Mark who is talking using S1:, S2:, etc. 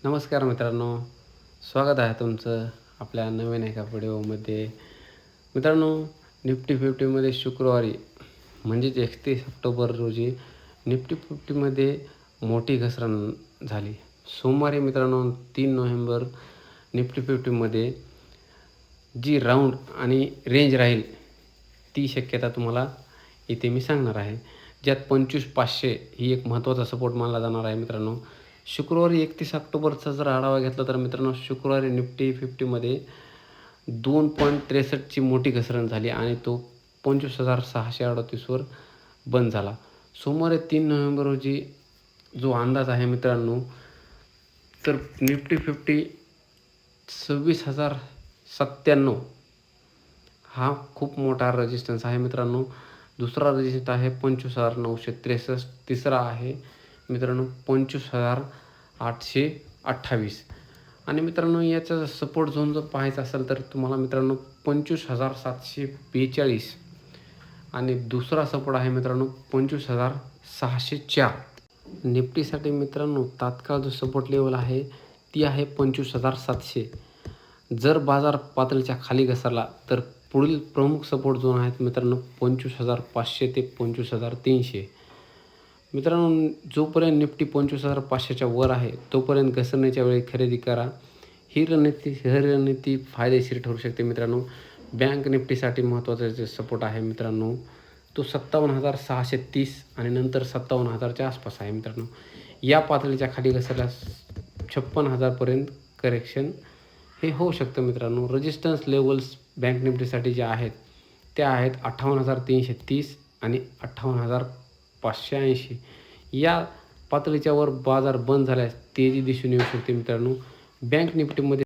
S1: नमस्कार मित्रांनो, स्वागत आहे तुमचं आपल्या नवीन एका व्हिडिओमध्ये. मित्रांनो, निफ्टी फिफ्टीमध्ये शुक्रवारी म्हणजेच 31 ऑक्टोबर रोजी निफ्टी फिफ्टीमध्ये मोठी घसरण झाली. सोमवारी मित्रांनो 3 नोव्हेंबर निफ्टी फिफ्टीमध्ये जी राऊंड आणि रेंज राहील ती शक्यता तुम्हाला इथे मी सांगणार आहे. ज्यात 25,500 ही एक महत्त्वाचा सपोर्ट मानला जाणार आहे मित्रांनो. शुक्रवारी 31 ऑक्टोबरचा जर आढावा घेतला तर मित्रांनो शुक्रवारी निफ्टी फिफ्टीमध्ये 2.63ची मोठी घसरण झाली आणि तो 25,638वर बंद झाला. सोमवारी 3 नोव्हेंबर रोजी जो अंदाज आहे मित्रांनो, तर निफ्टी फिफ्टी 26,097 हा खूप मोठा रेजिस्टन्स आहे मित्रांनो. दुसरा रेजिस्टन्स आहे 25,963. तिसरा आहे मित्रांनो 25,828. आणि मित्रांनो याचा सपोर्ट झोन जर पाहायचा असेल तर तुम्हाला मित्रांनो 25,742 आणि दुसरा सपोर्ट आहे मित्रांनो 25,604. निफ्टीसाठी मित्रांनो तात्काळ जो सपोर्ट लेवल आहे ती आहे 25,700. जर बाजार पातळीच्या खाली घसरला तर पुढील प्रमुख सपोर्ट झोन आहेत मित्रांनो 25,500 ते 25,300. मित्रांनो जोपर्यंत निफ्टी 25,500च्या वर आहे तोपर्यंत घसरण्याच्या वेळी खरेदी करा. ही रणनीती फायदेशीर ठरू शकते मित्रांनो. बँक निफ्टीसाठी महत्त्वाचा जे सपोर्ट आहे मित्रांनो तो 57,630 आणि नंतर 57,000च्या आसपास आहे मित्रांनो. या पातळीच्या खाली घसरल्यास 56,000पर्यंत करेक्शन हे होऊ शकतं मित्रांनो. रेजिस्टन्स लेवल्स बँक निफ्टीसाठी ज्या आहेत त्या आहेत 58,330 आणि 58,580. या पातळीच्या वर बाजार बंद झाल्यास तेजी दिसून येऊ शकते मित्रांनो. बँक निफ्टीमध्ये